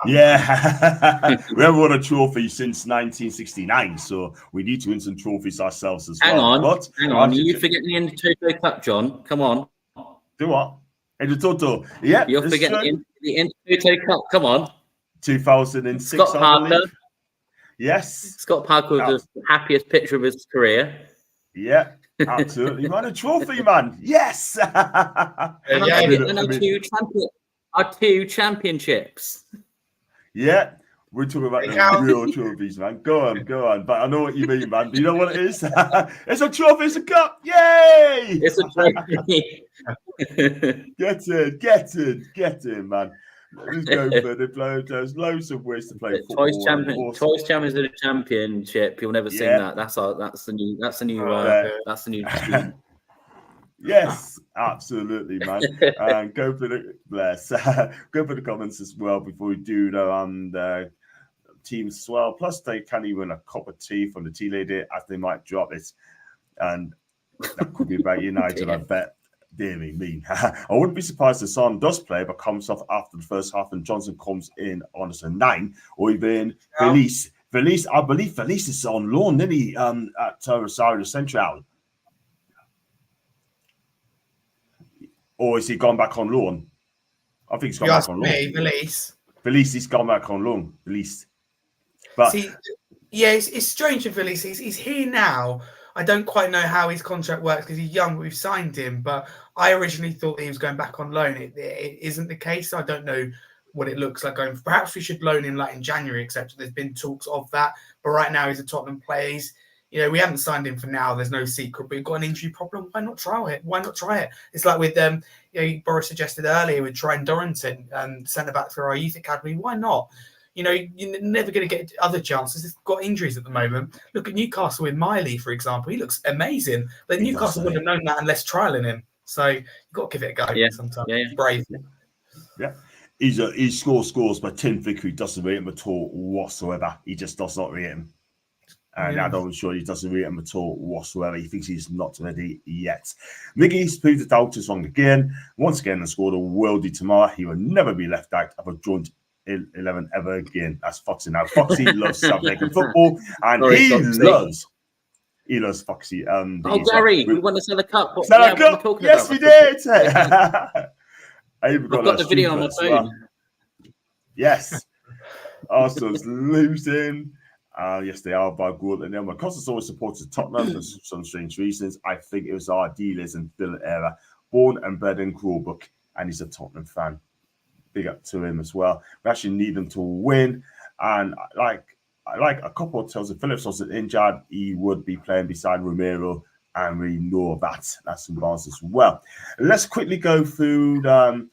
Yeah. We haven't won a trophy since 1969, so we need to win some trophies ourselves as well. Hang on. You forgetting the Intertoto Cup, John? Come on. Do what? Intertoto. Yeah. You're forgetting the Intertoto Cup. Come on. 2006, Scott Parker. Yes. Scott Parker was the happiest picture of his career. Yeah, absolutely. Man, a trophy, man. Yes. Our 2 championships. Yeah. We're talking about the real trophies, man. Go on. But I know what you mean, man. You know what it is? It's a trophy, it's a cup. Yay! It's a trophy. Get in, man. Let's go for the blow. There's loads of ways to play football. Toys champions of the championship. You'll never sing that. That's the new tune. Yes, absolutely, man. And go for the comments as well before we do the teams as well. Plus, they can even a cup of tea from the tea lady as they might drop it, and that could be about United. I bet. Dear me. I wouldn't be surprised if Son does play, but comes off after the first half, and Johnson comes in on as a 9, or even Felice. I believe Felice is on loan, isn't he? At Rosario Central, or is he gone back on loan? I think he's gone back on loan. Felice, he's gone back on loan. Felice, but see, yeah, it's strange for Felice. He's here now. I don't quite know how his contract works because he's young. We've signed him, but I originally thought that he was going back on loan. It isn't the case. I don't know what it looks like going. Perhaps we should loan him like in January, except there's been talks of that. But right now he's a Tottenham player. You know, we haven't signed him for now. There's no secret. But we've got an injury problem. Why not try it? It's like with Boris suggested earlier with Trent Dorrington, centre back for our youth academy. Why not? You know, you're never going to get other chances. He's got injuries at the moment. Look at Newcastle with Miley, for example. He looks amazing. But Newcastle wouldn't have known that unless trialing him. So you've got to give it a go sometimes. Yeah. Brave. Yeah. He scores, but Tim Vickery doesn't rate him at all whatsoever. He just does not rate him. And I'm sure he doesn't rate him at all whatsoever. He thinks he's not ready yet. Miggy's proved the doubters wrong again. Once again, and scored a worldie tomorrow. He will never be left out of a joint 11 ever again. That's Foxy now. Foxy loves South American football, and he loves Foxy. Gary, we won the Cellar Cup. Yes, we did. I've got the video on my phone. Yes. Arsenal's losing. Yes, they are by goal. And then my Costas always supported Tottenham for some strange reasons. I think it was our dealers and Dylan era. Born and bred in Crawlbrook, and he's a Tottenham fan. Big up to him as well. We actually need them to win. And like a couple of tells, if Phillips wasn't injured, he would be playing beside Romero, and we know that. That's some bars as well. Let's quickly go through the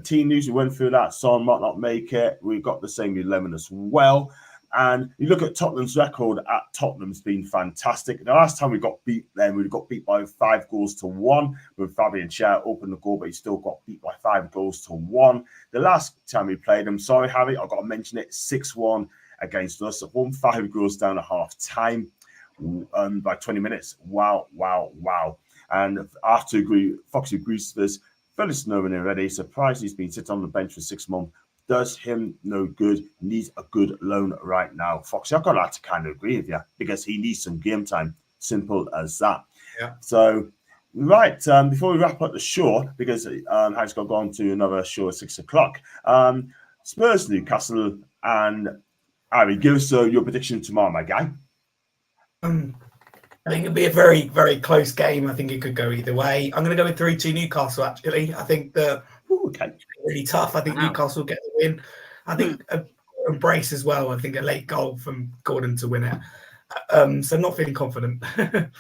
team news. We went through that. Son might not make it. We've got the same 11 as well. And you look at Tottenham's record at Tottenham's been fantastic. The last time we got beat then, we got beat by 5-1 with Fabian Schär opened the goal, but he still got beat by 5-1. The last time we played him, sorry, Harry, I've got to mention it, 6-1 against us. 5 goals down at half time. by 20 minutes. Wow. And I have to agree, Foxy agrees with this. Phyllis Nolan already. Surprised he's been sitting on the bench for 6 months. Does him no good. Needs a good loan right now. Foxy, I've got to kind of agree with you because he needs some game time. Simple as that. Yeah. So, right, before we wrap up the show, because Harry's got to go on to another show at 6 o'clock, Spurs, Newcastle, and Harry, give us your prediction tomorrow, my guy. I think it'll be a very, very close game. I think it could go either way. I'm going to go with 3-2 Newcastle, actually. I think it's really tough. I think Newcastle will get the win. I think a brace as well. I think a late goal from Gordon to win it. So not feeling confident. Fair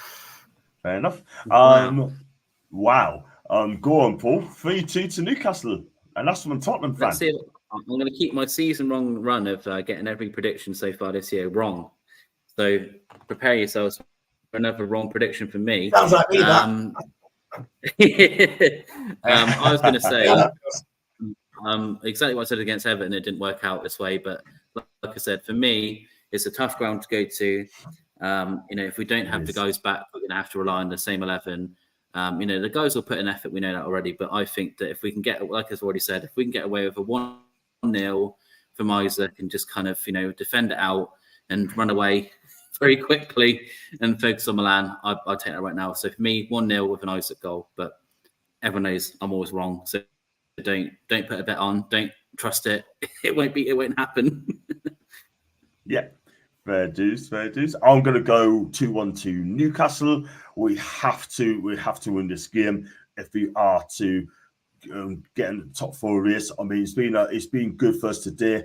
enough. Wow. Go on, Paul. 3-2 to Newcastle. And that's from a Tottenham fan. Let's see. I'm going to keep my season-long run of getting every prediction so far this year wrong. So prepare yourselves for another wrong prediction from me. Sounds like me, that. I was going to say exactly what I said against Everton. It didn't work out this way. But like I said, for me, it's a tough ground to go to. If we don't have the guys back, we're going to have to rely on the same 11. The guys will put an effort. We know that already. But I think that if we can get, like I've already said, if we can get away with a 1-0 from Isaac and just kind of, defend it out and run away very quickly and focus on Milan, I'll take that right now. So for me, 1-0 with an Isaac goal. But everyone knows I'm always wrong. So don't put a bet on. Don't trust it. It won't happen. Yeah. Fair dues. I'm going to go 2-1 to Newcastle. We have to win this game if we are to get in the top 4 race. I mean, it's been good for us today.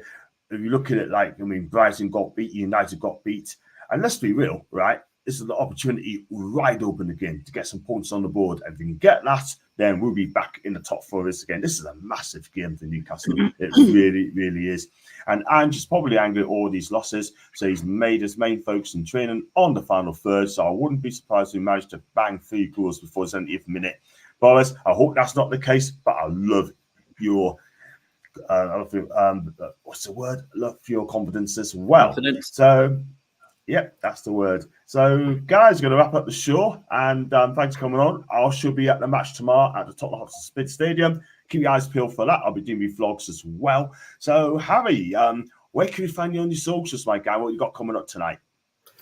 If you look at it, Brighton got beat, United got beat, and let's be real, right? This is the opportunity wide open again to get some points on the board. And if we can get that, then we'll be back in the top 4 race again. This is a massive game for Newcastle. It really, really is. And Ange's probably angry at all these losses, so he's made his main focus in training on the final third. So I wouldn't be surprised if we managed to bang 3 goals before the 70th minute. Boris, I hope that's not the case, but I love your what's the word? Love your confidence as well. Confidence. So, yeah, that's the word. So, guys, we're going to wrap up the show, and thanks for coming on. I should be at the match tomorrow at the Tottenham Hotspur Stadium. Keep your eyes peeled for that. I'll be doing my vlogs as well. So, Harry, where can we find you on your socials, my guy? What you got coming up tonight?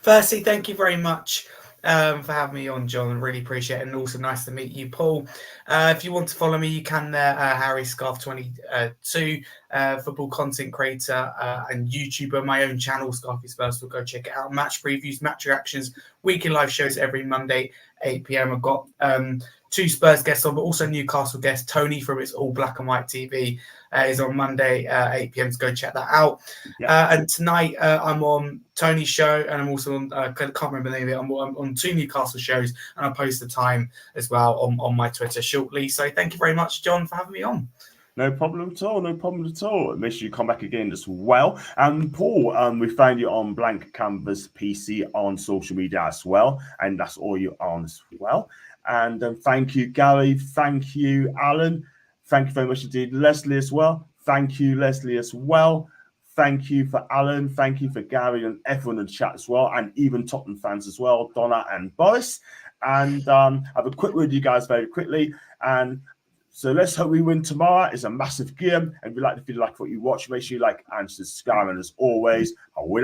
Firstly, thank you very much for having me on, John. I really appreciate it, and also nice to meet you, Paul. If you want to follow me, you can there. Harry Scarf 22, football content creator and YouTuber. My own channel, Scarfy Spurs. We'll go check it out. Match previews, match reactions, weekly live shows every Monday, 8 p.m. I've got 2 Spurs guests on, but also Newcastle guest Tony from It's All Black and White TV is on Monday, 8 p.m. So go check that out. Yeah. And tonight I'm on Tony's show, and I'm also on, I can't remember the name of it, I'm on 2 Newcastle shows, and I'll post the time as well on my Twitter shortly. So thank you very much, John, for having me on. No problem at all. Make sure you come back again as well. And Paul, we find you on Blank Canvas PC on social media as well. And that's all you're on as well. And thank you, Gary. Thank you, Alan. Thank you very much indeed, Leslie, as well. Thank you, Leslie, as well. Thank you for Alan. Thank you for Gary and everyone in the chat as well. And even Tottenham fans as well, Donna and Boris. And have a quick word with you guys very quickly. And so let's hope we win tomorrow. It's a massive game. And if you like what you watch, make sure you like and subscribe. And as always, I'll win.